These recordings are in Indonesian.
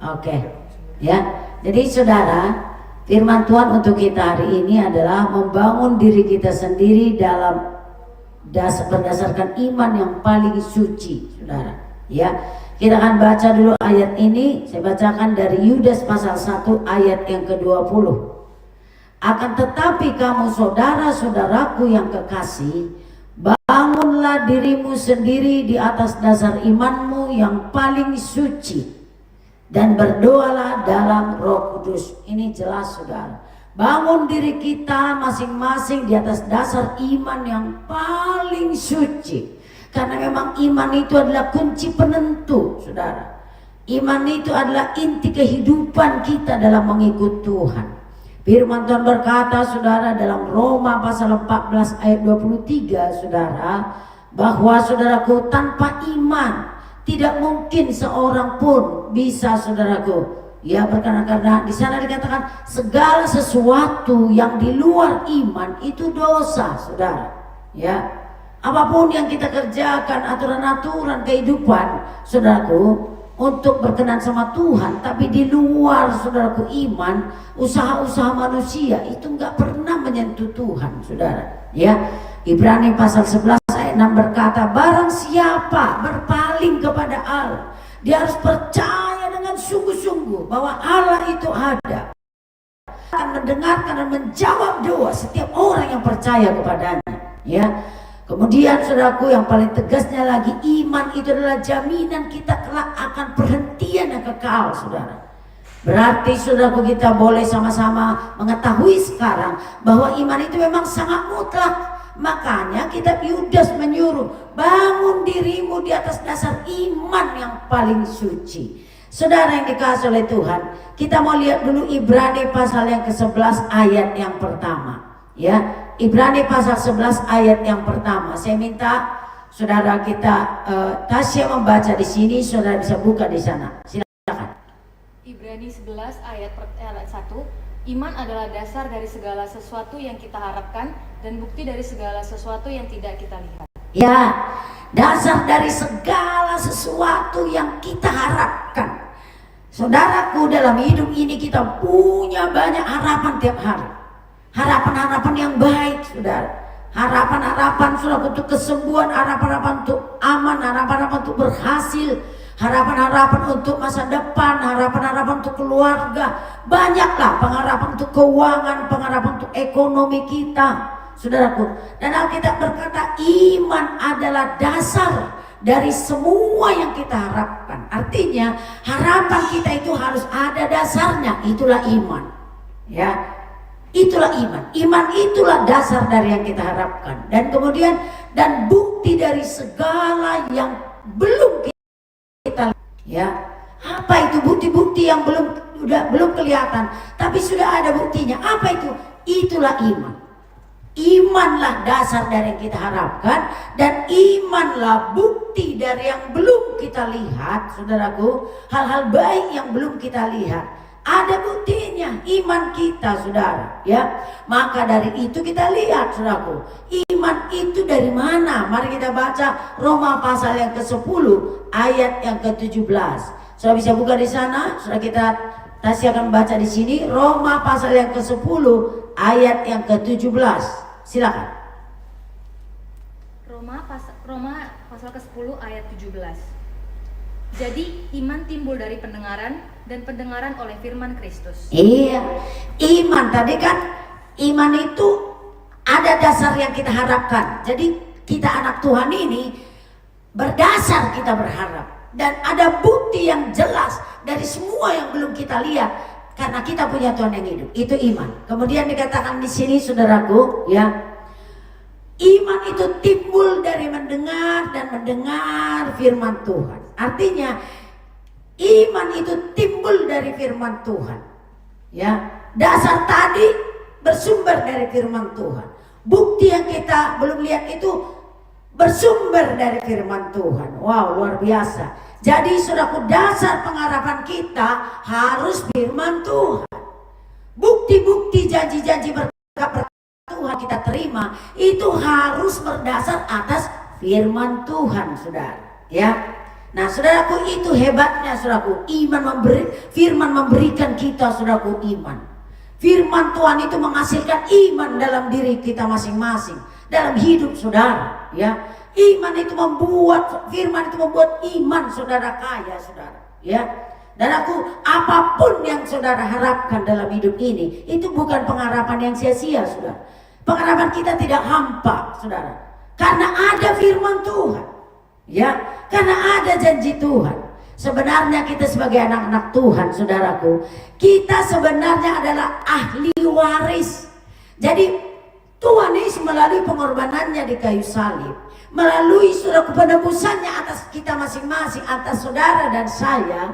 Oke. Ya. Jadi saudara, firman Tuhan untuk kita hari ini adalah membangun diri kita sendiri dalam berdasarkan iman yang paling suci, saudara. Ya, kita akan baca dulu ayat ini. Saya bacakan dari Yudas pasal 1 ayat yang ke-20. Akan tetapi kamu saudara-saudaraku yang kekasih, bangunlah dirimu sendiri di atas dasar imanmu yang paling suci, dan berdoalah dalam Roh Kudus. Ini jelas, saudara. Bangun diri kita masing-masing di atas dasar iman yang paling suci. Karena memang iman itu adalah kunci penentu, saudara. Iman itu adalah inti kehidupan kita dalam mengikut Tuhan. Firman Tuhan berkata, saudara, dalam Roma pasal 14 ayat 23, saudara, bahwa saudaraku, tanpa iman tidak mungkin seorang pun bisa, saudaraku, ya, karena di sana dikatakan segala sesuatu yang di luar iman itu dosa, saudara. Ya, apapun yang kita kerjakan, aturan-aturan kehidupan, saudaraku, untuk berkenan sama Tuhan, tapi di luar, saudaraku, iman, usaha-usaha manusia itu nggak pernah menyentuh Tuhan, saudara. Ya, Ibrani pasal 11 ayat 6 berkata, barang siapa berpaling kepada Allah, dia harus percaya dengan sungguh-sungguh bahwa Allah itu ada, akan mendengarkan dan menjawab doa setiap orang yang percaya kepadanya. Ya, kemudian saudaraku, yang paling tegasnya lagi, iman itu adalah jaminan kita kelak akan perhentian yang kekal, saudara. Berarti saudaraku, kita boleh sama-sama mengetahui sekarang bahwa iman itu memang sangat mutlak. Makanya kitab Yudas menyuruh, bangun dirimu di atas dasar iman yang paling suci. Saudara yang dikasihi oleh Tuhan, kita mau lihat dulu Ibrani pasal yang ke-11 ayat yang pertama. Ya, Ibrani pasal 11 ayat yang pertama. Saya minta saudara kita Tasya membaca di sini, saudara bisa buka di sana. Silakan. Ibrani 11 ayat 1. Iman adalah dasar dari segala sesuatu yang kita harapkan dan bukti dari segala sesuatu yang tidak kita lihat. Ya, dasar dari segala sesuatu yang kita harapkan. Saudaraku, dalam hidup ini kita punya banyak harapan tiap hari. Harapan-harapan yang baik, saudara. Harapan-harapan, saudara, untuk kesembuhan, harapan-harapan untuk aman, harapan-harapan untuk berhasil, harapan-harapan untuk masa depan, harapan-harapan untuk keluarga. Banyaklah pengharapan untuk keuangan, pengharapan untuk ekonomi kita, saudaraku. Dan Alkitab berkata iman adalah dasar dari semua yang kita harapkan. Artinya harapan kita itu harus ada dasarnya, itulah iman. Ya, itulah iman. Iman itulah dasar dari yang kita harapkan. Dan kemudian, dan bukti dari segala yang belum kita, ya, apa itu bukti-bukti yang belum kelihatan tapi sudah ada buktinya? Apa itu? Itulah iman. Imanlah dasar dari yang kita harapkan, dan imanlah bukti dari yang belum kita lihat, saudaraku. Hal-hal baik yang belum kita lihat, ada buktinya iman kita, saudara. Ya, maka dari itu kita lihat, saudaraku, iman itu dari mana? Mari kita baca Roma pasal yang ke-10 ayat yang ke-17. Saudara bisa buka di sana. Saudara kita Tasya akan baca di sini Roma pasal yang ke-10 ayat yang ke-17. Silakan. Roma pasal ke-10 ayat 17. Jadi iman timbul dari pendengaran, dan pendengaran oleh firman Kristus. Iya, iman tadi kan, iman itu ada dasar yang kita harapkan. Jadi kita anak Tuhan ini berdasar kita berharap, dan ada bukti yang jelas dari semua yang belum kita lihat, karena kita punya Tuhan yang hidup. Itu iman. Kemudian dikatakan di sini, saudaraku, ya, iman itu timbul dari mendengar dan mendengar firman Tuhan. Artinya iman itu timbul dari firman Tuhan. Ya, dasar tadi bersumber dari firman Tuhan. Bukti yang kita belum lihat itu bersumber dari firman Tuhan. Wow, luar biasa. Jadi saudaraku, dasar pengharapan kita harus firman Tuhan. Bukti-bukti janji-janji berkat Tuhan kita terima itu harus berdasar atas firman Tuhan, saudara. Ya, Nah saudaraku, itu hebatnya saudaraku, firman memberikan kita saudaraku iman. Firman Tuhan itu menghasilkan iman dalam diri kita masing-masing, dalam hidup saudara, ya. Firman itu membuat iman saudara kaya, saudara, ya. Dan apapun yang saudara harapkan dalam hidup ini, itu bukan pengharapan yang sia-sia, saudara. Pengharapan kita tidak hampa, saudara, karena ada firman Tuhan, ya, karena ada janji Tuhan. Sebenarnya kita sebagai anak-anak Tuhan, saudaraku, kita sebenarnya adalah ahli waris. Jadi Tuhan Yesus melalui pengorbanannya di kayu salib, melalui saudaraku penebusannya atas kita masing-masing, atas saudara dan saya,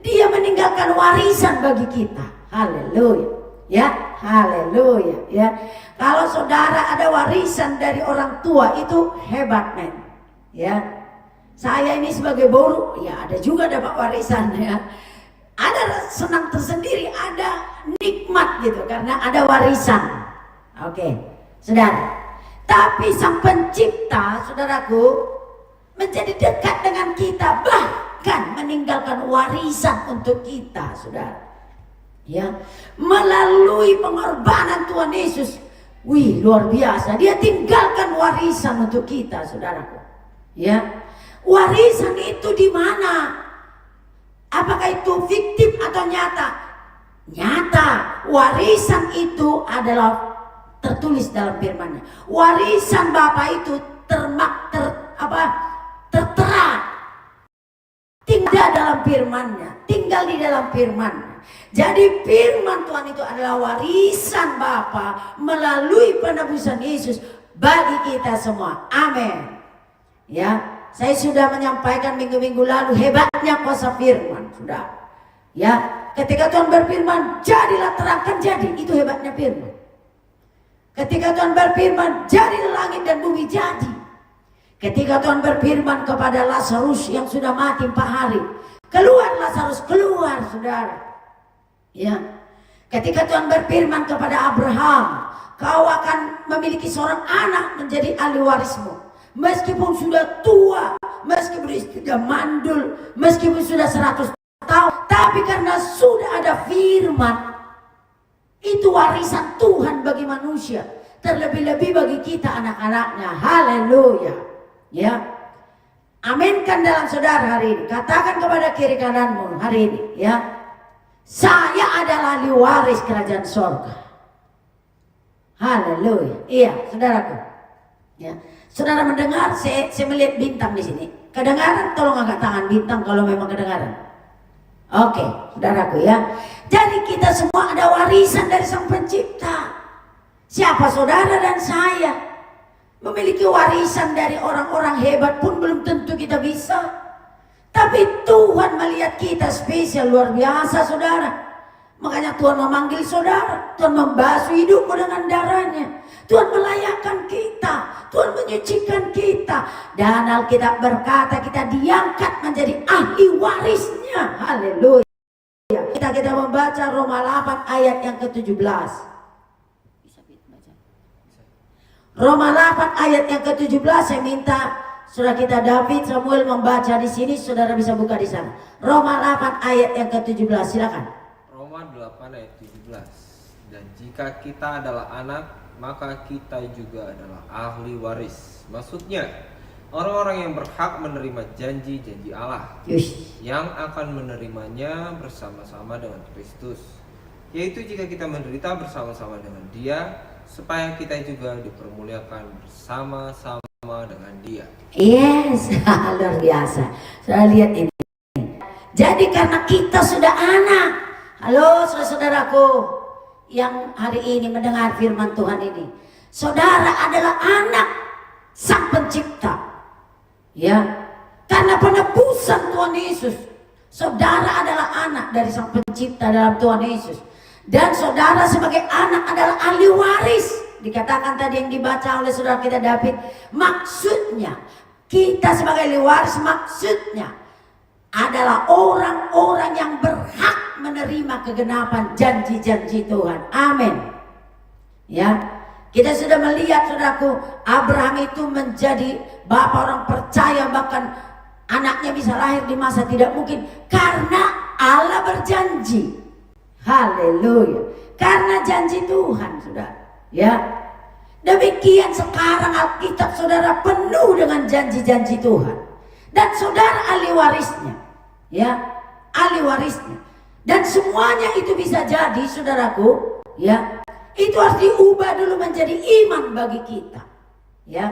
Dia meninggalkan warisan bagi kita. Haleluya, ya, haleluya, ya. Kalau saudara ada warisan dari orang tua, itu hebat, men, ya. Saya ini sebagai boru, ya ada juga dapat warisan, ya. Ada senang tersendiri, ada nikmat gitu karena ada warisan. Oke, saudara. Tapi Sang Pencipta, saudaraku, menjadi dekat dengan kita, bahkan meninggalkan warisan untuk kita, saudara. Ya, melalui pengorbanan Tuhan Yesus, wih, luar biasa. Dia tinggalkan warisan untuk kita, saudaraku. Ya. Warisan itu di mana? Apakah itu fiktif atau nyata? Nyata. Warisan itu adalah tertulis dalam firman-Nya. Warisan Bapa itu tertera, tinggal dalam firman-Nya, tinggal di dalam firman-Nya. Jadi firman Tuhan itu adalah warisan Bapa melalui penebusan Yesus bagi kita semua. Amin. Ya. Saya sudah menyampaikan minggu-minggu lalu hebatnya kuasa firman, sudah. Ya, ketika Tuhan berfirman, jadilah terang, kan jadi. Itu hebatnya firman. Ketika Tuhan berfirman, jadilah langit dan bumi, jadi. Ketika Tuhan berfirman kepada Lazarus yang sudah mati 4 hari, keluar Lazarus, keluar, saudara. Ya. Ketika Tuhan berfirman kepada Abraham, kau akan memiliki seorang anak menjadi ahli warismu. Meskipun sudah tua, meskipun sudah mandul, meskipun sudah 100 tahun, tapi karena sudah ada firman, itu warisan Tuhan bagi manusia, terlebih-lebih bagi kita anak-anaknya. Haleluya, ya. Aminkan dalam saudara hari ini. Katakan kepada kiri kananmu hari ini, ya, saya adalah ahli waris kerajaan sorga. Haleluya. Iya, saudaraku, ya. Saudara mendengar, saya melihat bintang di sini. Kedengaran? Tolong angkat tangan bintang kalau memang kedengaran. Oke, saudaraku, ya. Jadi kita semua ada warisan dari Sang Pencipta. Siapa saudara dan saya memiliki warisan dari orang-orang hebat pun belum tentu kita bisa. Tapi Tuhan melihat kita spesial, luar biasa, saudara. Makanya Tuhan memanggil saudara, Tuhan membasuh hidupmu dengan darahnya, Tuhan melayakkan kita, Tuhan menyucikan kita. Dan Alkitab berkata kita diangkat menjadi ahli warisnya. Haleluya. Kita membaca Roma 8 ayat yang ke-17. Roma 8 ayat yang ke-17, saya minta saudara kita David Samuel membaca di sini, saudara bisa buka di sana. Roma 8 ayat yang ke-17, silakan. Roma 8 ayat 17. Dan jika kita adalah anak, maka kita juga adalah ahli waris. Maksudnya orang-orang yang berhak menerima janji-janji Allah, yang akan menerimanya bersama-sama dengan Kristus, yaitu jika kita menderita bersama-sama dengan Dia, supaya kita juga dipermuliakan bersama-sama dengan Dia. Yes, luar biasa. Saya lihat ini. Jadi karena kita sudah anak, halo saudara-saudaraku yang hari ini mendengar firman Tuhan ini, saudara adalah anak Sang Pencipta, ya. Karena penebusan Tuhan Yesus, saudara adalah anak dari Sang Pencipta dalam Tuhan Yesus. Dan saudara sebagai anak adalah ahli waris. Dikatakan tadi yang dibaca oleh saudara kita David, maksudnya kita sebagai ahli waris, maksudnya adalah orang-orang yang berhak menerima kegenapan janji-janji Tuhan. Amin. Ya, kita sudah melihat saudaraku, Abraham itu menjadi bapak orang percaya, bahkan anaknya bisa lahir di masa tidak mungkin karena Allah berjanji. Haleluya. Karena janji Tuhan, saudara. Ya. Demikian sekarang Alkitab saudara penuh dengan janji-janji Tuhan. Dan saudara ahli warisnya. Ya, ahli warisnya. Dan semuanya itu bisa jadi, saudaraku, ya. Itu harus diubah dulu menjadi iman bagi kita. Ya.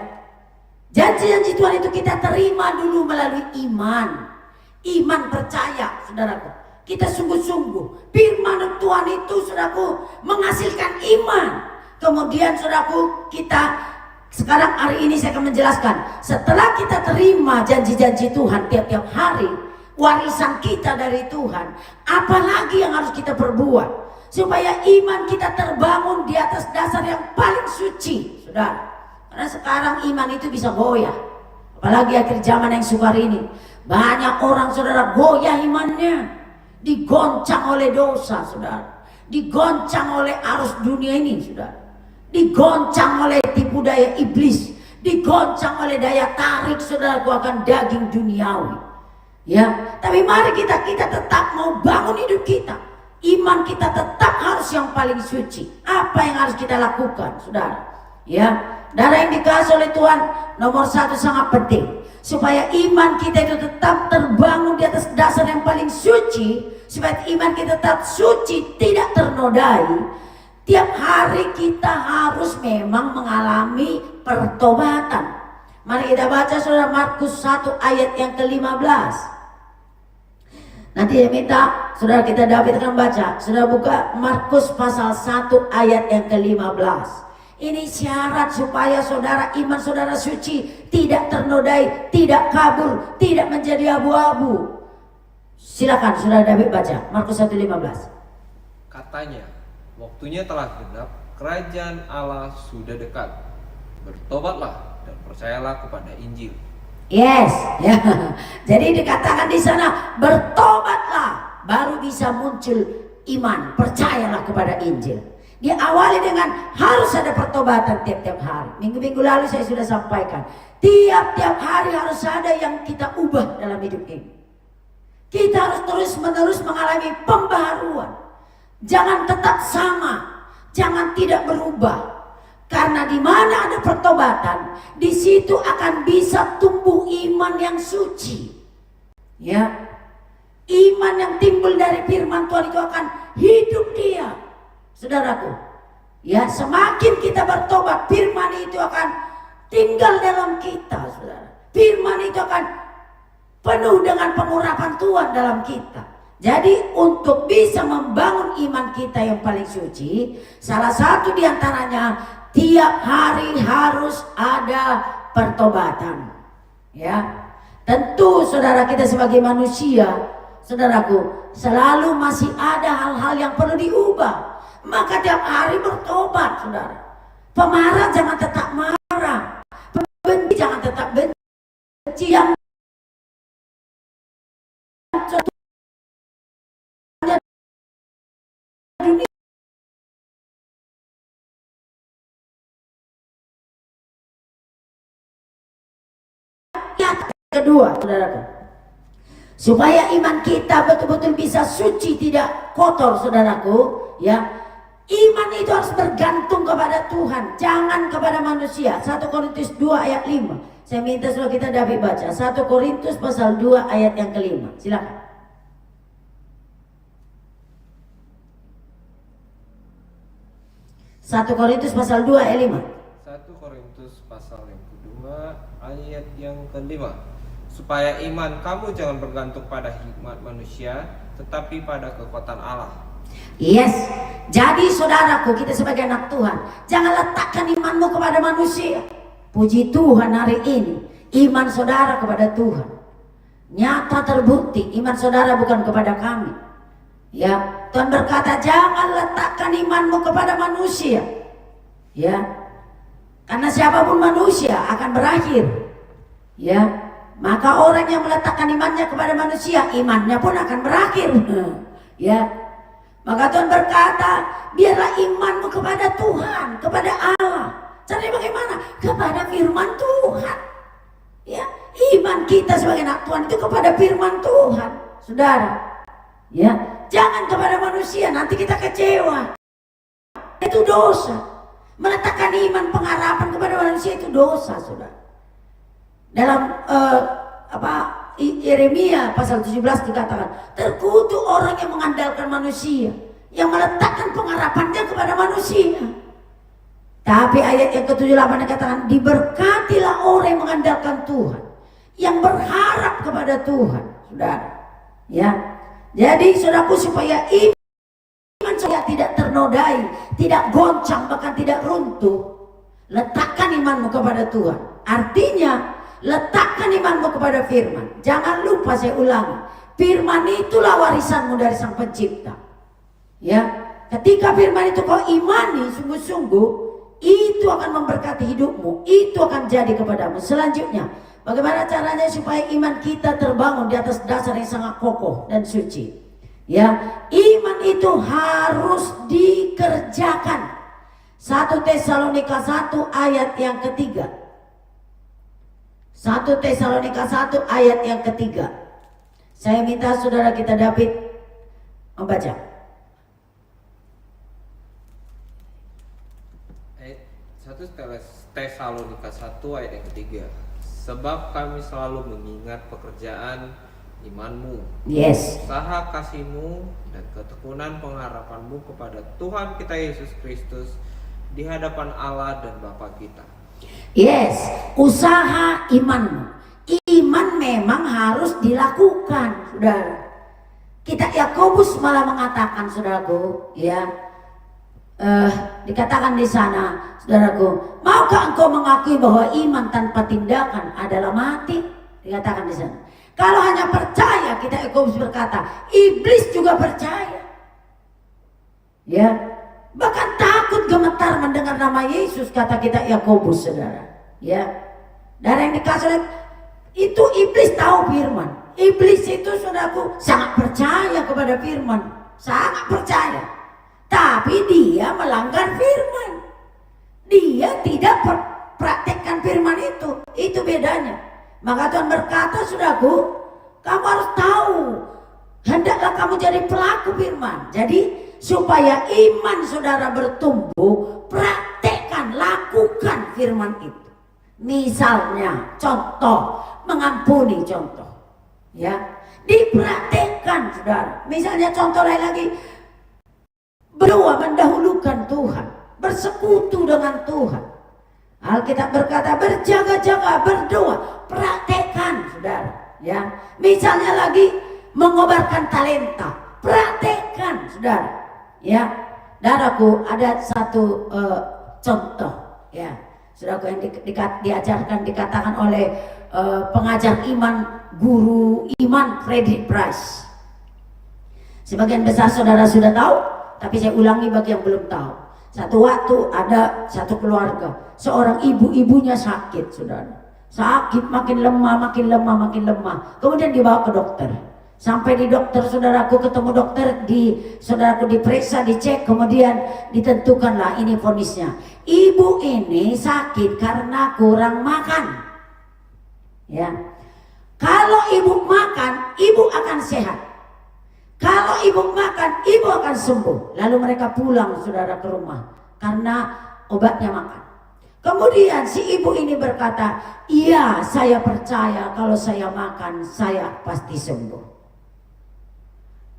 Janji-janji Tuhan itu kita terima dulu melalui iman. Iman percaya, saudaraku. Kita sungguh-sungguh. Firman Tuhan itu, saudaraku, menghasilkan iman. Kemudian, saudaraku, kita sekarang hari ini saya akan menjelaskan. Setelah kita terima janji-janji Tuhan tiap-tiap hari, warisan kita dari Tuhan, apalagi yang harus kita perbuat supaya iman kita terbangun di atas dasar yang paling suci, saudara. Karena sekarang iman itu bisa goyah, apalagi akhir zaman yang sukar ini. Banyak orang, saudara, goyah imannya, digoncang oleh dosa, saudara, digoncang oleh arus dunia ini, saudara, digoncang oleh tipu daya iblis, digoncang oleh daya tarik, saudara, akan daging duniawi. Ya, tapi mari kita tetap mau bangun hidup kita. Iman kita tetap harus yang paling suci. Apa yang harus kita lakukan, saudara? Ya, darah yang dikasih oleh Tuhan nomor satu sangat penting. Supaya iman kita itu tetap terbangun di atas dasar yang paling suci. Supaya iman kita tetap suci, tidak ternodai. Tiap hari kita harus memang mengalami pertobatan. Mari kita baca saudara Markus 1 ayat yang ke-15. Nanti saya minta saudara kita David akan baca. Saudara buka Markus pasal 1 ayat yang ke-15. Ini syarat supaya saudara iman saudara suci, tidak ternodai, tidak kabur, tidak menjadi abu-abu. Silakan saudara David baca Markus 1:15. Katanya, waktunya telah genap, kerajaan Allah sudah dekat. Bertobatlah dan percayalah kepada Injil. Yes, ya. Jadi dikatakan di sana bertobatlah, baru bisa muncul iman. Percayalah kepada Injil. Diawali dengan harus ada pertobatan tiap-tiap hari. Minggu-minggu lalu saya sudah sampaikan, tiap-tiap hari harus ada yang kita ubah dalam hidup ini. Kita harus terus-menerus mengalami pembaharuan. Jangan tetap sama, jangan tidak berubah. Karena di mana ada pertobatan, di situ akan bisa tumbuh iman yang suci. Ya, iman yang timbul dari firman Tuhan itu akan hidup dia, saudaraku. Ya, semakin kita bertobat, firman itu akan tinggal dalam kita, saudara. Firman itu akan penuh dengan pengurapan Tuhan dalam kita. Jadi untuk bisa membangun iman kita yang paling suci, salah satu diantaranya tiap hari harus ada pertobatan. Ya, tentu saudara kita sebagai manusia, saudaraku, selalu masih ada hal-hal yang perlu diubah. Maka tiap hari bertobat, saudara. Pemarah jangan tetap marah, pembenci jangan tetap benci, yang kedua, saudaraku, supaya iman kita betul-betul bisa suci, tidak kotor, saudaraku, ya, iman itu harus bergantung kepada Tuhan, jangan kepada manusia. 1 Korintus 2 ayat 5. Saya minta saudara kita David baca 1 Korintus pasal 2 ayat yang ke-5. Silakan. 1 Korintus pasal 2 ayat 5. 1 Korintus pasal yang kedua ayat yang ke-5. Supaya iman kamu jangan bergantung pada hikmat manusia, tetapi pada kekuatan Allah. Yes, jadi saudaraku, kita sebagai anak Tuhan, jangan letakkan imanmu kepada manusia. Puji Tuhan hari ini, iman saudara kepada Tuhan nyata terbukti. Iman saudara bukan kepada kami. Ya, Tuhan berkata jangan letakkan imanmu kepada manusia. Ya, karena siapapun manusia akan berakhir. Ya, maka orang yang meletakkan imannya kepada manusia, imannya pun akan berakhir. Ya, maka Tuhan berkata, biarlah imanmu kepada Tuhan, kepada Allah. Caranya bagaimana? Kepada firman Tuhan. Ya, iman kita sebagai anak Tuhan itu kepada firman Tuhan, saudara. Ya, jangan kepada manusia, nanti kita kecewa. Itu dosa. Meletakkan iman pengharapan kepada manusia itu dosa, saudara. Dalam Yeremia pasal 17 dikatakan, terkutuk orang yang mengandalkan manusia, yang meletakkan pengharapannya kepada manusia. Tapi ayat yang ke-78 dikatakan, diberkatilah orang yang mengandalkan Tuhan, yang berharap kepada Tuhan, saudara. Ya, jadi saudaraku, supaya iman saya tidak ternodai, tidak goncang, bahkan tidak runtuh, letakkan imanmu kepada Tuhan. Artinya letakkan imanmu kepada firman. Jangan lupa, saya ulangi, firman itulah warisanmu dari Sang Pencipta. Ya, ketika firman itu kau imani sungguh-sungguh, itu akan memberkati hidupmu, itu akan jadi kepadamu. Selanjutnya, bagaimana caranya supaya iman kita terbangun di atas dasar yang sangat kokoh dan suci? Ya, iman itu harus dikerjakan. 1 Tesalonika 1 ayat yang ketiga. 1 Tesalonika 1 ayat yang ketiga. Saya minta saudara kita David membaca. 1 Tesalonika 1 ayat yang ketiga. Sebab kami selalu mengingat pekerjaan imanmu, Yes. usaha kasihmu, dan ketekunan pengharapanmu kepada Tuhan kita Yesus Kristus di hadapan Allah dan Bapa kita. Yes, usaha imanmu. Iman memang harus dilakukan, saudara. Kita Yakobus malah mengatakan, saudaraku, ya, dikatakan di sana, saudaraku, maukah engkau mengakui bahwa iman tanpa tindakan adalah mati? Dikatakan di sana. Kalau hanya percaya, kita Yakobus berkata, iblis juga percaya. Ya, bahkan takut gemetar mendengar nama Yesus, kata kita Yakobus, saudara. Ya, dari yang dikasih itu iblis tahu firman. Iblis itu, saudaraku, sangat percaya kepada firman, sangat percaya. Tapi dia melanggar firman. Dia tidak praktekkan firman itu bedanya. Maka Tuhan berkata, saudaraku, kamu harus tahu, hendaklah kamu jadi pelaku firman. Jadi supaya iman saudara bertumbuh, praktekkan, lakukan firman itu. Misalnya, contoh, mengampuni, contoh, ya, dipraktekkan, saudara. Misalnya contoh lain lagi, berdoa mendahulukan Tuhan, bersekutu dengan Tuhan. Alkitab berkata berjaga-jaga, berdoa, praktekkan, saudara. Ya, misalnya lagi mengobarkan talenta, praktekkan, saudara. Ya, saudaraku, ada satu contoh, ya, saudaraku, yang diajarkan, dikatakan oleh pengajar iman, guru iman Frederick Price. Sebagian besar saudara sudah tahu, tapi saya ulangi bagi yang belum tahu. Satu waktu ada satu keluarga, seorang ibunya sakit, saudara. Sakit, makin lemah, makin lemah, makin lemah. Kemudian dibawa ke dokter. Sampai di dokter, saudaraku, ketemu dokter, saudaraku diperiksa, dicek, kemudian ditentukanlah ini vonisnya. Ibu ini sakit karena kurang makan. Ya, kalau ibu makan, ibu akan sehat. Kalau ibu makan, ibu akan sembuh. Lalu mereka pulang, saudara, ke rumah karena obatnya makan. Kemudian si ibu ini berkata, iya, saya percaya kalau saya makan, saya pasti sembuh.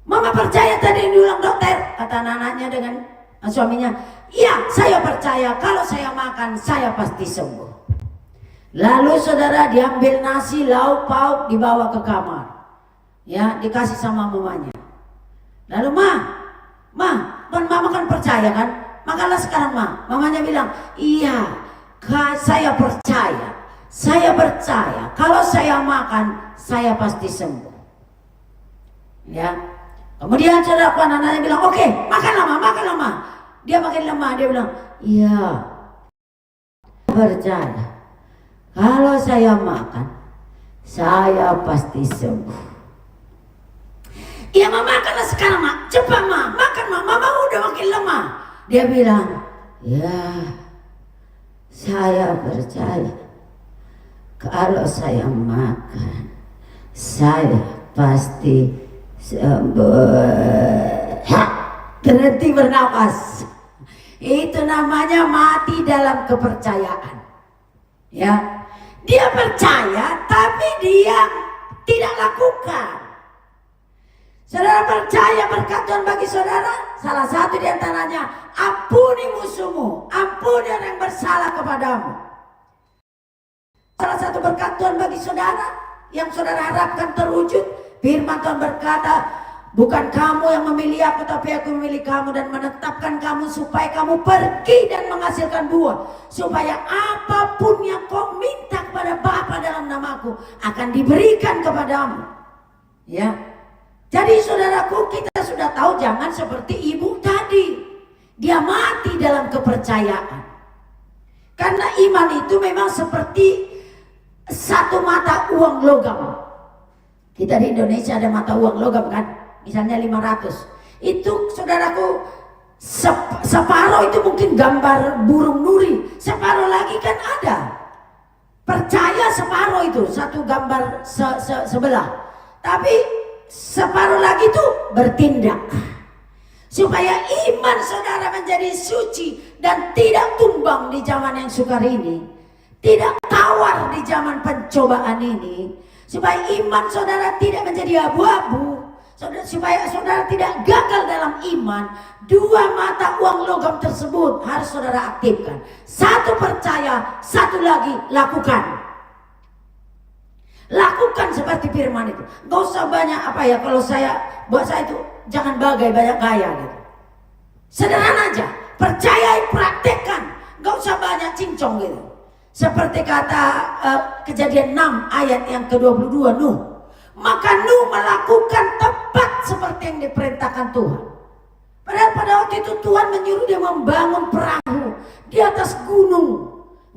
Mama percaya tadi diulang dokter, kata anaknya dengan suaminya. Iya, saya percaya kalau saya makan, saya pasti sembuh. Lalu saudara, diambil nasi, lauk pauk, dibawa ke kamar. Ya, dikasih sama mamanya. Lalu mama kan percaya kan? Makanlah sekarang, mamanya bilang, iya, saya percaya kalau saya makan, saya pasti sembuh. Ya, kemudian saudara, anaknya bilang, oke, makanlah ma. Dia makin lemah, dia bilang, iya, percaya kalau saya makan, saya pasti sembuh. Iya, makanlah sekarang, cepat makan, mama udah makin lemah. Dia bilang, ya, saya percaya Kalau saya makan, saya pasti berhenti bernapas. Itu namanya mati dalam kepercayaan. Ya, dia percaya tapi dia tidak lakukan. Saudara percaya berkat Tuhan bagi saudara? Salah satu di antaranya, ampuni musuhmu, ampuni orang yang bersalah kepadamu. Salah satu berkat Tuhan bagi saudara yang saudara harapkan terwujud, firman Tuhan berkata, bukan kamu yang memilih aku, tapi aku memilih kamu dan menetapkan kamu supaya kamu pergi dan menghasilkan buah, supaya apapun yang kau minta kepada Bapa dalam namaku akan diberikan kepadamu. Ya, jadi saudaraku, kita sudah tahu jangan seperti ibu tadi, dia mati dalam kepercayaan. Karena iman itu memang seperti satu mata uang logam. Kita di Indonesia ada mata uang logam kan, misalnya 500. Itu saudaraku, separuh itu mungkin gambar burung nuri, separuh lagi kan ada. Percaya separuh itu satu gambar sebelah, tapi separuh lagi itu bertindak. Supaya iman saudara menjadi suci dan tidak tumbang di zaman yang sukar ini, tidak tawar di zaman pencobaan ini, supaya iman saudara tidak menjadi abu-abu, supaya saudara tidak gagal dalam iman. Dua mata uang logam tersebut harus saudara aktifkan. Satu percaya, satu lagi lakukan. Lakukan seperti firman itu. Gak usah banyak apa ya, kalau buat saya itu jangan bagai banyak gaya gitu. Sederhana aja, percaya, praktekkan. Gak usah banyak cincong gitu. Seperti kata Kejadian 6 ayat yang ke-22 Nuh. Maka Nuh melakukan tepat seperti yang diperintahkan Tuhan. Padahal pada waktu itu Tuhan menyuruh dia membangun perahu di atas gunung.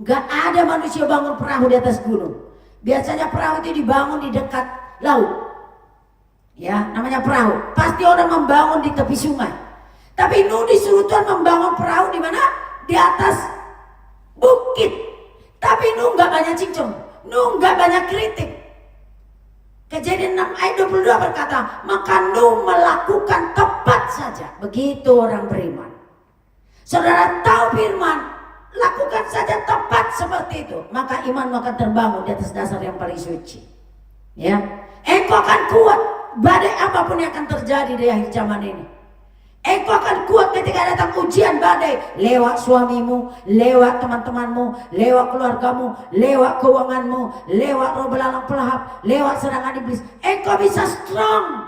Gak ada manusia bangun perahu di atas gunung. Biasanya perahu itu dibangun di dekat laut. Ya, namanya perahu. Pasti orang membangun di tepi sungai. Tapi Nuh disuruh Tuhan membangun perahu di mana? Di atas bukit. Tapi Nuh nggak banyak cincong, Nuh nggak banyak kritik. Kejadian 6 ayat 22 berkata, maka Nuh melakukan tepat saja. Begitu orang beriman. Saudara tahu firman, lakukan saja tepat seperti itu, maka imanmu akan terbangun di atas dasar yang paling suci. Ya, engkau akan kuat badai apapun yang akan terjadi di akhir zaman ini. Engkau akan kuat ketika datang ujian badai, lewat suamimu, lewat teman-temanmu, lewat keluargamu, lewat keuanganmu, lewat roh belalang pelahap, lewat serangan iblis. Engkau bisa strong.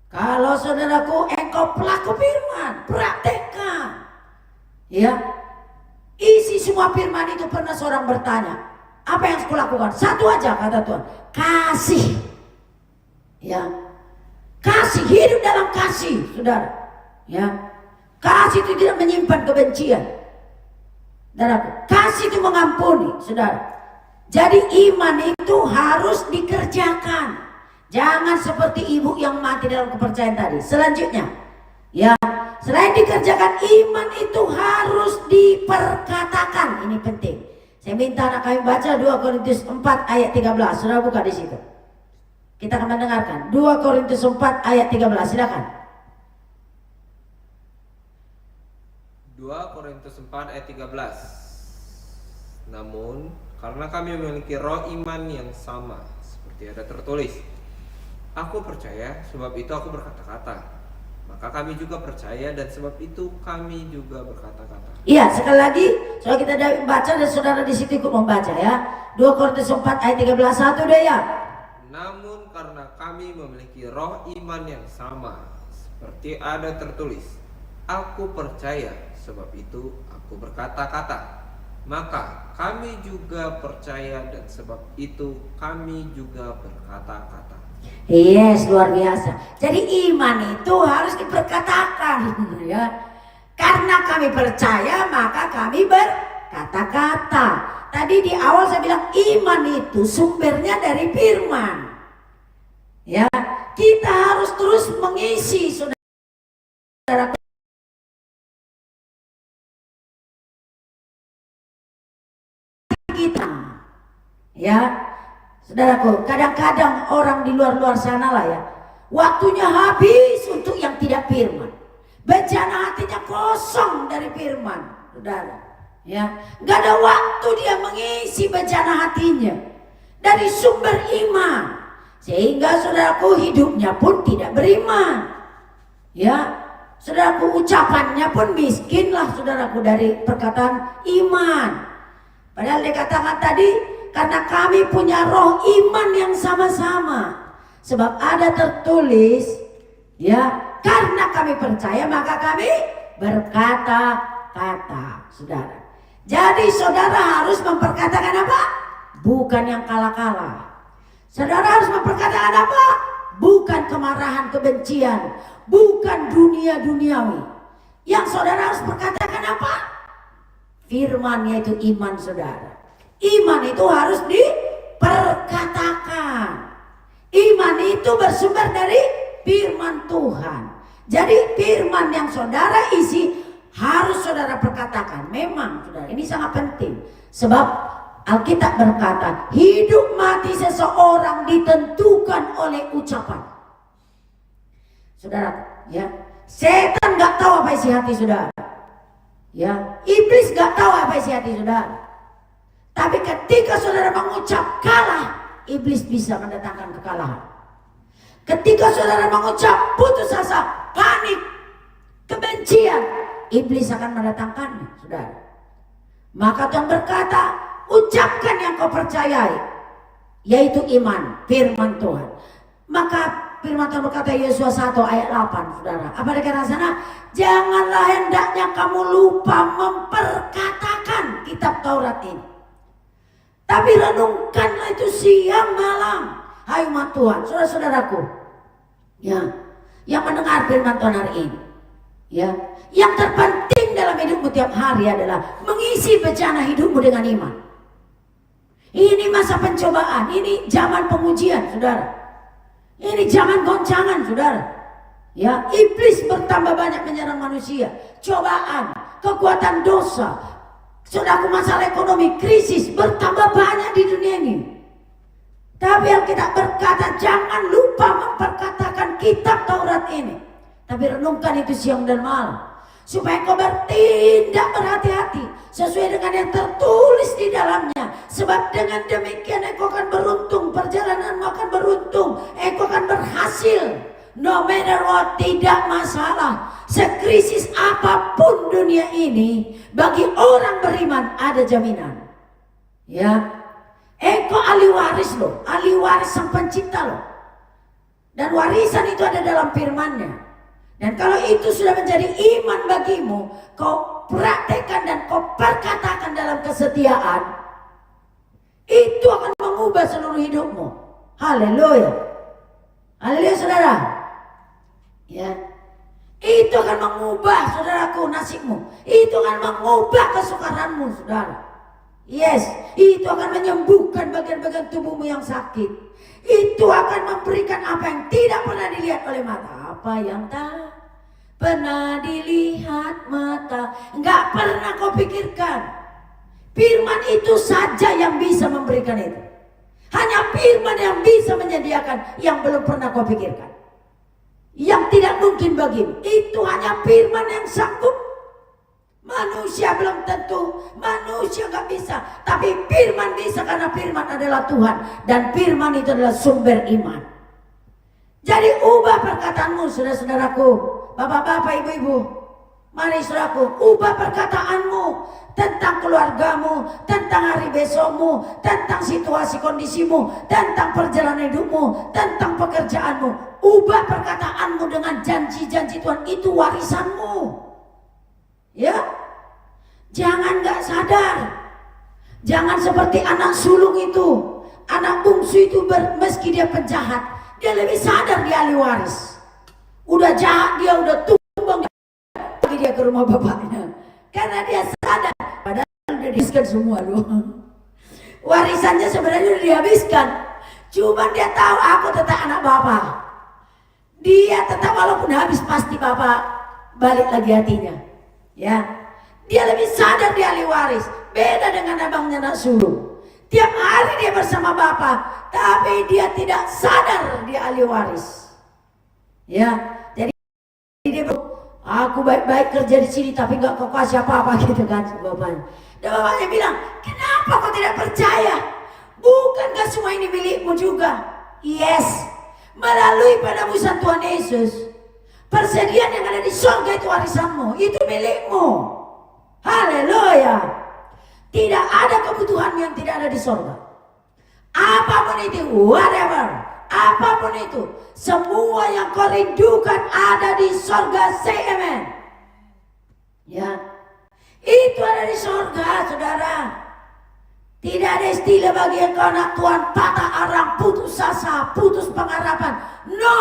Kalau saudaraku, engkau pelaku firman, praktekkan. Ya, isi semua firman itu. Pernah seorang bertanya, apa yang harus kulakukan? Satu aja kata Tuhan, kasih. Ya, kasih, hidup dalam kasih, saudara. Ya, kasih itu tidak menyimpan kebencian. Saudaraku, kasih itu mengampuni, saudara. Jadi iman itu harus dikerjakan. Jangan seperti ibu yang mati dalam kepercayaan tadi. Selanjutnya, ya, selain dikerjakan, iman itu harus diperkatakan. Ini penting. Saya minta anak kami baca 2 Korintus 4 ayat 13. Saudara buka di situ. Kita akan mendengarkan 2 Korintus 4 ayat 13. Silakan. 2 Korintus 4 ayat 13. Namun karena kami memiliki roh iman yang sama, seperti ada tertulis, aku percaya, sebab itu aku berkata-kata. Maka kami juga percaya, dan sebab itu kami juga berkata-kata. Iya, sekali lagi, soal kita baca dan saudara di situ ikut membaca ya. 2 Korintus 4 ayat 13, 1 deh ya. Namun karena kami memiliki roh iman yang sama, seperti ada tertulis, aku percaya, sebab itu aku berkata-kata. Maka kami juga percaya, dan sebab itu kami juga berkata-kata. Yes, luar biasa. Jadi iman itu harus diperkatakan ya. Karena kami percaya, maka kami berkata-kata. Tadi di awal saya bilang iman itu sumbernya dari firman. Ya, kita harus terus mengisi saudara kita. Ya, saudaraku, kadang-kadang orang di luar-luar sana lah ya, waktunya habis untuk yang tidak firman. Bejana hatinya kosong dari firman, saudara. Ya, nggak ada waktu dia mengisi bejana hatinya dari sumber iman, sehingga saudaraku hidupnya pun tidak beriman. Ya, saudaraku, ucapannya pun miskin lah saudaraku dari perkataan iman. Padahal dikatakan tadi, karena kami punya roh iman yang sama-sama. Sebab ada tertulis, ya, karena kami percaya maka kami berkata-kata, saudara. Jadi saudara harus memperkatakan apa? Bukan yang kalah-kalah. Saudara harus memperkatakan apa? Bukan kemarahan, kebencian, bukan dunia duniawi. Yang saudara harus perkatakan apa? Firman, yaitu iman saudara. Iman itu harus diperkatakan. Iman itu bersumber dari firman Tuhan. Jadi firman yang saudara isi harus saudara perkatakan. Memang saudara, ini sangat penting. Sebab Alkitab berkata, hidup mati seseorang ditentukan oleh ucapan. Saudara, ya, setan nggak tahu apa isi hati saudara. Ya, iblis nggak tahu apa isi hati saudara. Tapi ketika saudara mengucap kalah, iblis bisa mendatangkan kekalahan. Ketika saudara mengucap putus asa, panik, kebencian, iblis akan mendatangkannya, saudara. Maka Tuhan berkata, ucapkan yang kau percayai, yaitu iman, firman Tuhan. Maka firman Tuhan berkata, Yesaya 1 ayat 8, saudara. Apa dikatakan sana? Janganlah hendaknya kamu lupa memperkatakan kitab Taurat ini, tapi renungkanlah itu siang malam. Hai umat Tuhan, saudara-saudaraku, ya, yang mendengar firman Tuhan hari ini, ya, yang terpenting dalam hidupmu tiap hari adalah mengisi bejana hidupmu dengan iman. Ini masa pencobaan, ini zaman pengujian, saudara. Ini zaman goncangan, saudara. Ya, iblis bertambah banyak menyerang manusia, cobaan, kekuatan dosa, saudaraku, masalah ekonomi, krisis bertambah banyak di dunia ini. Tapi Alkitab berkata, jangan lupa memperkatakan kitab Taurat ini, tapi renungkan itu siang dan malam, supaya kau bertindak berhati-hati sesuai dengan yang tertulis di dalamnya. Sebab dengan demikian engkau akan beruntung, perjalananmu akan beruntung, engkau akan berhasil. No matter what, tidak masalah. Sekrisis apapun dunia ini, bagi orang beriman ada jaminan. Ya, engkau ahli waris loh, ahli waris Sang Pencipta loh. Dan warisan itu ada dalam firman-Nya. Dan kalau itu sudah menjadi iman bagimu, kau praktekkan dan kau perkatakan dalam kesetiaan, itu akan mengubah seluruh hidupmu. Haleluya. Haleluya, saudara. Ya, itu akan mengubah, saudaraku, nasibmu. Itu akan mengubah kesukaranmu, saudara. Yes, itu akan menyembuhkan bagian-bagian tubuhmu yang sakit. Itu akan memberikan apa yang tidak pernah dilihat oleh mata. Apa yang tak pernah dilihat mata, nggak pernah kau pikirkan. Firman itu saja yang bisa memberikan itu. Hanya firman yang bisa menyediakan yang belum pernah kau pikirkan, yang tidak mungkin bagimu. Itu hanya firman yang sanggup. Manusia belum tentu, manusia gak bisa, tapi firman bisa, karena firman adalah Tuhan, dan firman itu adalah sumber iman. Jadi ubah perkataanmu, saudara-saudaraku, bapak-bapak, ibu-ibu. Mari saudaraku, ubah perkataanmu tentang keluargamu, tentang hari besokmu, tentang situasi kondisimu, tentang perjalanan hidupmu, tentang pekerjaanmu. Ubah perkataanmu dengan janji-janji Tuhan, itu warisanmu. Ya, jangan gak sadar. Jangan seperti anak sulung itu, anak bungsu itu, meski dia penjahat, dia lebih sadar dia ahli waris. Udah jahat dia, udah tumbang, lagi dia ke rumah bapaknya, karena dia sadar. Padahal udah dihabiskan semua loh. Warisannya sebenarnya udah dihabiskan, cuma dia tahu aku tetap anak bapak. Dia tetap, walaupun habis pasti bapak balik lagi hatinya. Ya, dia lebih sadar dia ahli waris. Beda dengan abangnya anak sulung. Tiap hari dia bersama Bapa, tapi dia tidak sadar dia ahli waris. Ya, jadi dia aku baik-baik kerja di sini tapi nggak kau kasih apa-apa gitu kan bapaknya. Dan bapaknya bilang, kenapa kau tidak percaya? Bukankah semua ini milikmu juga? Yes, melalui penebusan Tuhan Yesus, persediaan yang ada di surga itu warisanmu, itu milikmu. Haleluya. Tidak ada kebutuhan yang tidak ada di surga. Apapun itu, whatever, apapun itu, semua yang kau rindukan ada di surga. Say amen. Ya, itu ada di surga, saudara. Tidak ada istilah bagi yang kau anak Tuhan patah arang, putus asa, putus pengharapan. No,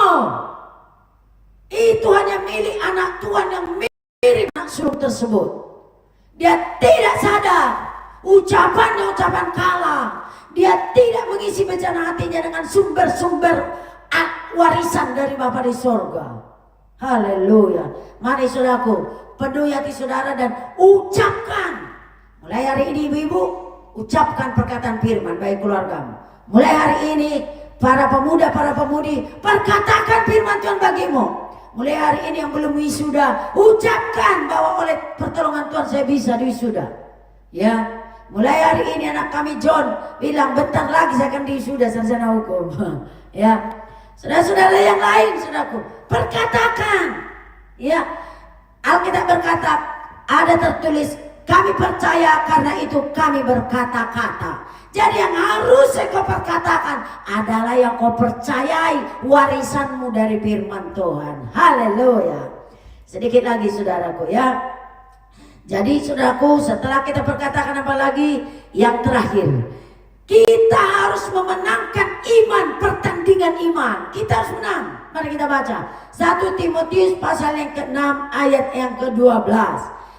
itu hanya milik anak Tuhan yang mirip anak sulung tersebut. Dia tidak sadar ucapannya ucapan kalah. Dia tidak mengisi bencana hatinya dengan sumber-sumber warisan dari Bapa di surga. Haleluya. Mari saudaraku, penuhi hati saudara dan ucapkan. Mulai hari ini ibu-ibu, ucapkan perkataan firman bagi keluargamu. Mulai hari ini para pemuda, para pemudi, perkatakan firman Tuhan bagimu. Mulai hari ini yang belum wisuda, ucapkan bahwa oleh pertolongan Tuhan saya bisa diwisuda. Ya. Mulai hari ini anak kami John bilang bentar lagi saya akan diwisuda sarjana hukum. Ya, saudara-saudara yang lain, saudaraku, perkatakan. Ya, Alkitab berkata, ada tertulis, kami percaya karena itu kami berkata-kata. Jadi yang harus kau perkatakan adalah yang kau percayai warisanmu dari firman Tuhan. Haleluya. Sedikit lagi saudaraku ya. Jadi saudaraku, setelah kita perkatakan apa lagi? Yang terakhir, kita harus memenangkan iman, pertandingan iman. Kita harus menang. Mari kita baca 1 Timotius pasal yang ke-6 ayat yang ke-12.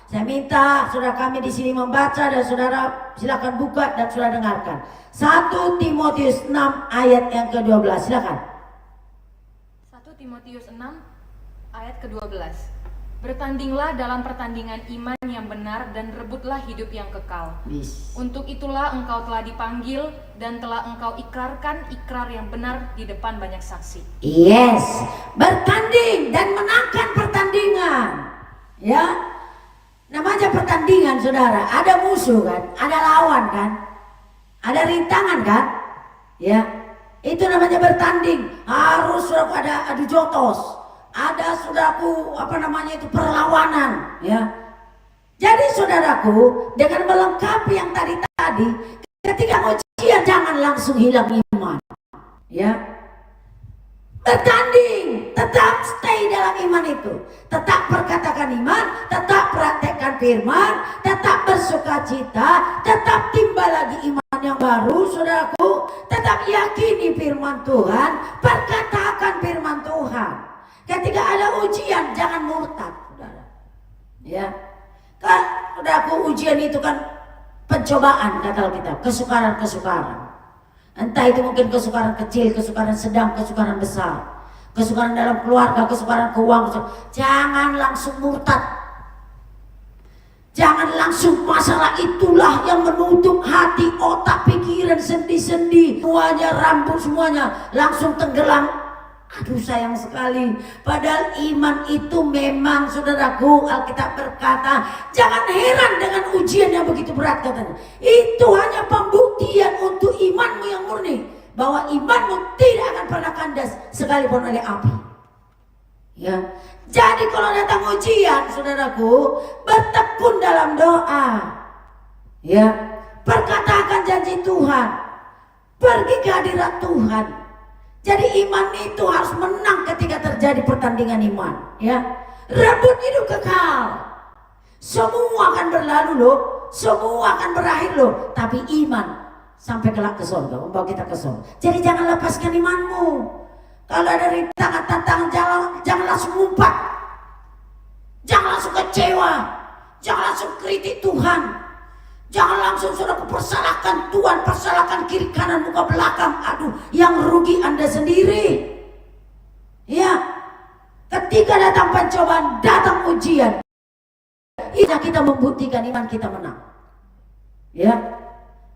Saya minta saudara kami di sini membaca dan saudara silakan buka dan saudara dengarkan. 1 Timotius 6 ayat yang ke-12. Silakan. 1 Timotius 6 ayat ke-12. Bertandinglah dalam pertandingan iman yang benar dan rebutlah hidup yang kekal. Untuk itulah engkau telah dipanggil dan telah engkau ikrarkan ikrar yang benar di depan banyak saksi. Yes, bertanding dan menangkan pertandingan. Ya, namanya pertandingan saudara. Ada musuh kan, ada lawan kan, ada rintangan kan. Ya, itu namanya bertanding. Harus ada adu jotos. Ada saudaraku perlawanan ya. Jadi saudaraku, dengan melengkapi yang tadi ketika ujian jangan langsung hilang iman ya. Bertanding, tetap stay dalam iman itu, tetap perkatakan iman, tetap praktekkan firman, tetap bersukacita, tetap timbal lagi iman yang baru saudaraku, tetap yakini firman Tuhan, perkatakan firman Tuhan. Ketika ada ujian jangan murtad, saudara. Ya, kan, saudaraku, ujian itu kan pencobaan kata kita, kesukaran. Entah itu mungkin kesukaran kecil, kesukaran sedang, kesukaran besar, kesukaran dalam keluarga, kesukaran keuangan. Jangan langsung murtad. Jangan langsung masalah itulah yang menutup hati, otak, pikiran, sendi-sendi, semuanya, rambut semuanya langsung tenggelam. Aduh sayang sekali. Padahal iman itu memang saudaraku, Alkitab berkata jangan heran dengan ujian yang begitu berat katanya. Itu hanya pembuktian untuk imanmu yang murni, bahwa imanmu tidak akan pernah kandas sekalipun oleh api. Ya. Jadi kalau datang ujian saudaraku, bertekun dalam doa. Ya. Perkatakan janji Tuhan. Pergi ke hadirat Tuhan. Jadi iman itu harus menang ketika terjadi pertandingan iman, ya. Rebut hidup kekal. Semua akan berlalu loh, semua akan berakhir loh, tapi iman sampai kelak ke surga, membawa kita ke surga. Jadi jangan lepaskan imanmu. Kalau ada rintangan, tantangan, jangan langsung ngumpat. Jangan langsung kecewa. Jangan langsung kritik Tuhan. Jangan langsung sudah persalahkan Tuhan, persalahkan kiri kanan muka belakang. Aduh, yang rugi Anda sendiri. Ya, ketika datang pencobaan, datang ujian, kita membuktikan iman kita menang. Ya,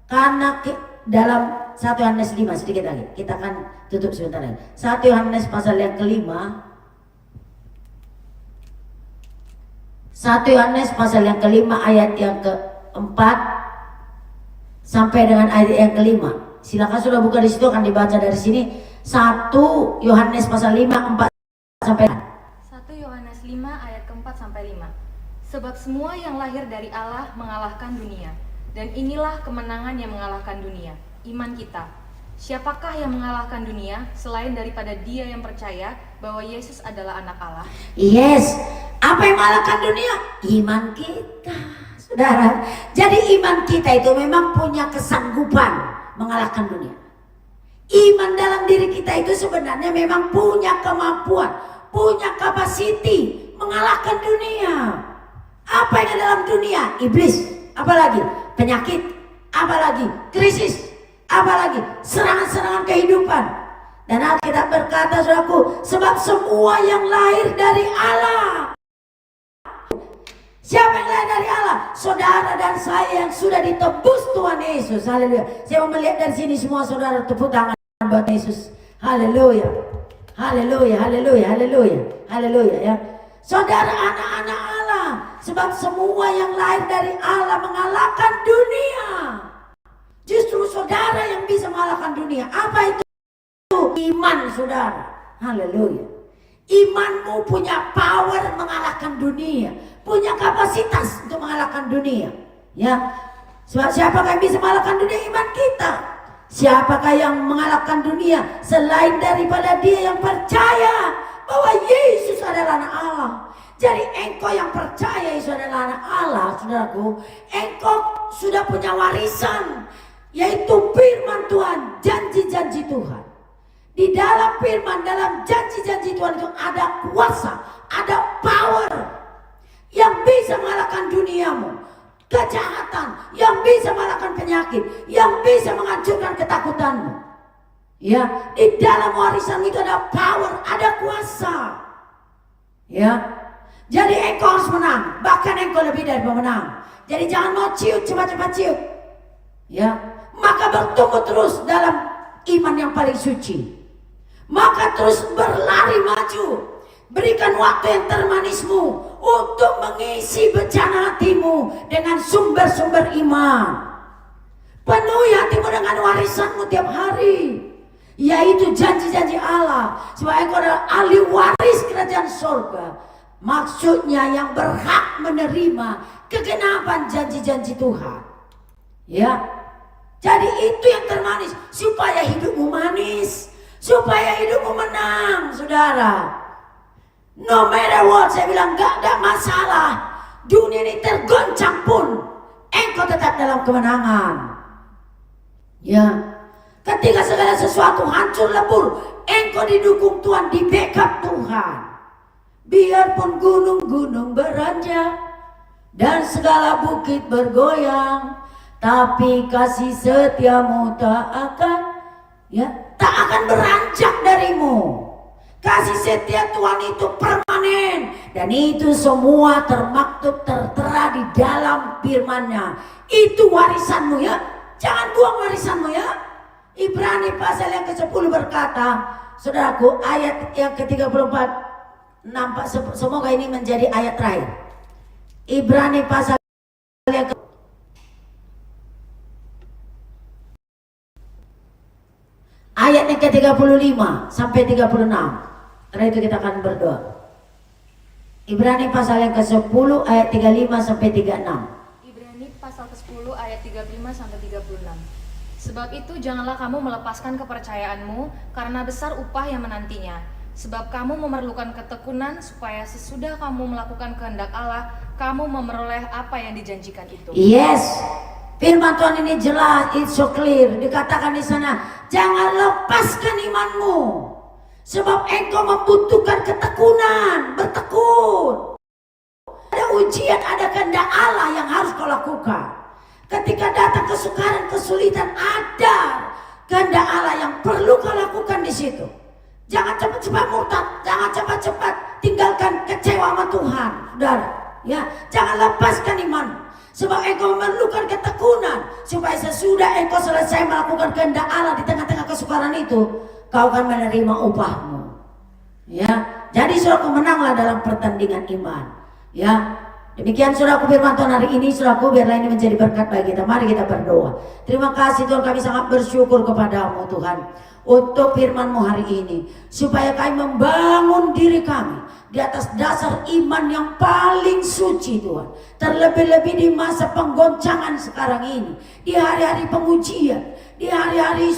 karena dalam 1 Yohanes 5 sedikit lagi. Kita akan tutup sebentar lagi. 1 Yohanes pasal yang kelima. 1 Yohanes pasal yang kelima ayat yang keempat sampai dengan ayat yang kelima. Silakan sudah buka di situ, akan dibaca dari sini. 1 Yohanes pasal 5 4 sampai 1 Yohanes 5 ayat keempat sampai 5. Sebab semua yang lahir dari Allah mengalahkan dunia, dan inilah kemenangan yang mengalahkan dunia, iman kita. Siapakah yang mengalahkan dunia selain daripada dia yang percaya bahwa Yesus adalah anak Allah? Yes. Apa yang mengalahkan dunia? Iman kita, saudara. Jadi iman kita itu memang punya kesanggupan mengalahkan dunia. Iman dalam diri kita itu sebenarnya memang punya kemampuan, punya kapasiti mengalahkan dunia. Apa yang ada dalam dunia? Iblis. Apalagi penyakit, apalagi krisis, apalagi serangan-serangan kehidupan. Dan Alkitab berkata, saudaraku, sebab semua yang lahir dari Allah. Siapa yang lahir dari Allah? Saudara dan saya yang sudah ditebus Tuhan Yesus. Haleluya. Saya mau melihat dari sini semua saudara tepuk tangan buat Yesus. Haleluya. Haleluya, haleluya, haleluya. Haleluya ya. Saudara anak-anak Allah, sebab semua yang lahir dari Allah mengalahkan dunia. Justru saudara yang bisa mengalahkan dunia. Apa itu? Iman saudara. Haleluya. Imanmu punya power mengalahkan dunia, punya kapasitas untuk mengalahkan dunia. Ya, sebab siapakah yang bisa mengalahkan dunia? Iman kita. Siapakah yang mengalahkan dunia selain daripada dia yang percaya bahwa Yesus adalah anak Allah? Jadi engkau yang percaya Yesus adalah anak Allah, saudaraku, engkau sudah punya warisan, yaitu firman Tuhan, janji-janji Tuhan. Di dalam firman, dalam janji-janji Tuhan itu ada kuasa, ada power yang bisa mengalahkan duniamu, kejahatan, yang bisa mengalahkan penyakit, yang bisa menghancurkan ketakutanmu. Ya, di dalam warisan itu ada power, ada kuasa. Ya, jadi engkau harus menang, bahkan engkau lebih dari pemenang. Jadi jangan mau ciut, cepat-cepat ciut. Ya, maka bertumbuh terus dalam iman yang paling suci. Maka terus berlari maju. Berikan waktu yang termanismu untuk mengisi bejana hatimu dengan sumber-sumber iman. Penuhi hatimu dengan warisanmu tiap hari, yaitu janji-janji Allah. Sebab engkau adalah ahli waris kerajaan surga. Maksudnya yang berhak menerima kegenapan janji-janji Tuhan. Ya, jadi itu yang termanis, supaya hidupmu manis, supaya hidupmu menang, saudara. No matter what, saya bilang gak ada masalah. Dunia ini tergoncang pun, engkau tetap dalam kemenangan. Ya, ketika segala sesuatu hancur lebur, engkau didukung Tuhan, di backup Tuhan. Biarpun gunung-gunung beranjak dan segala bukit bergoyang, tapi kasih setiamu tak akan beranjak darimu. Kasih setia Tuhan itu permanen, dan itu semua termaktub, tertera di dalam firman-Nya. Itu warisanmu ya. Jangan buang warisanmu ya. Ibrani pasal yang ke-10 berkata, saudaraku, ayat yang ke-34, nampak semoga ini menjadi ayat terakhir. Ibrani pasal yang ayat yang ke-35 sampai 36. Setelah itu kita akan berdoa. Ibrani pasal yang ke-10 ayat 35 sampai 36. Ibrani pasal ke-10 ayat 35 sampai 36. Sebab itu janganlah kamu melepaskan kepercayaanmu, karena besar upah yang menantinya. Sebab kamu memerlukan ketekunan, supaya sesudah kamu melakukan kehendak Allah, kamu memperoleh apa yang dijanjikan itu. Yes. Firman Tuhan ini jelas, it's so clear. Dikatakan di sana, jangan lepaskan imanmu, sebab engkau membutuhkan ketekunan, bertekun. Ada ujian, ada kehendak Allah yang harus kau lakukan. Ketika datang kesukaran, kesulitan, ada kehendak Allah yang perlu kau lakukan di situ. Jangan cepat-cepat murtad, jangan cepat-cepat tinggalkan kecewa sama Tuhan, saudara. Ya, jangan lepaskan iman. Sebab engkau memerlukan ketekunan, supaya sesudah engkau selesai melakukan kehendak Allah di tengah-tengah kesukaran itu, kau akan menerima upahmu. Ya, jadi saudaraku, menanglah dalam pertandingan iman. Ya, demikian saudaraku firman Tuhan hari ini. Saudaraku, biarlah ini menjadi berkat bagi kita. Mari kita berdoa. Terima kasih Tuhan, kami sangat bersyukur kepadamu Tuhan untuk firman-Mu hari ini, supaya kami membangun diri kami di atas dasar iman yang paling suci Tuhan. Terlebih-lebih di masa penggoncangan sekarang ini, di hari-hari pengujian, di hari-hari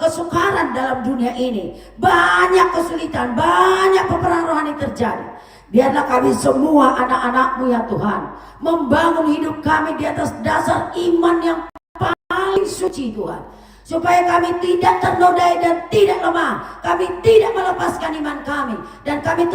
kesukaran dalam dunia ini, banyak kesulitan, banyak peperangan rohani terjadi. Biarlah kami semua anak-anak-Mu ya Tuhan, membangun hidup kami di atas dasar iman yang paling suci Tuhan, supaya kami tidak ternodai dan tidak lemah. Kami tidak melepaskan iman kami, dan kami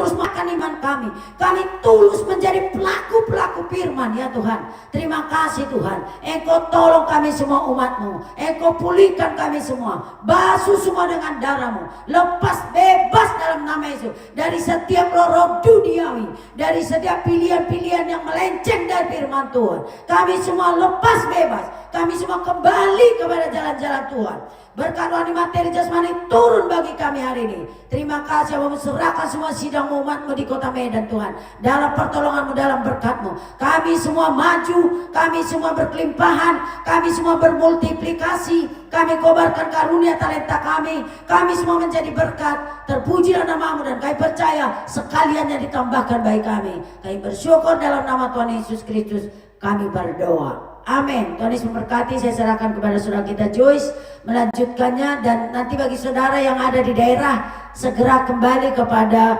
terus makan iman kami. Kami tulus menjadi pelaku-pelaku firman ya Tuhan. Terima kasih Tuhan, Engkau tolong kami semua umat-Mu. Engkau pulihkan kami semua, basuh semua dengan darah-Mu. Lepas bebas dalam nama Yesus dari setiap roh duniawi, dari setiap pilihan-pilihan yang melenceng dari firman Tuhan. Kami semua lepas bebas, kami semua kembali kepada jalan-jalan Tuhan. Berkat rohani, materi, jasmani turun bagi kami hari ini. Terima kasih Allah, serahkan semua sidang umat-Mu di kota Medan Tuhan, dalam pertolongan-Mu, dalam berkat-Mu. Kami semua maju, kami semua berkelimpahan, kami semua bermultiplikasi. Kami kobarkan karunia talenta kami semua menjadi berkat. Terpujilah nama-Mu, dan kami percaya sekalian yang ditambahkan bagi kami. Kami bersyukur dalam nama Tuhan Yesus Kristus kami berdoa. Amin. Tuhan Yesus memberkati. Saya serahkan kepada saudara kita Joyce melanjutkannya, dan nanti bagi saudara yang ada di daerah segera kembali kepada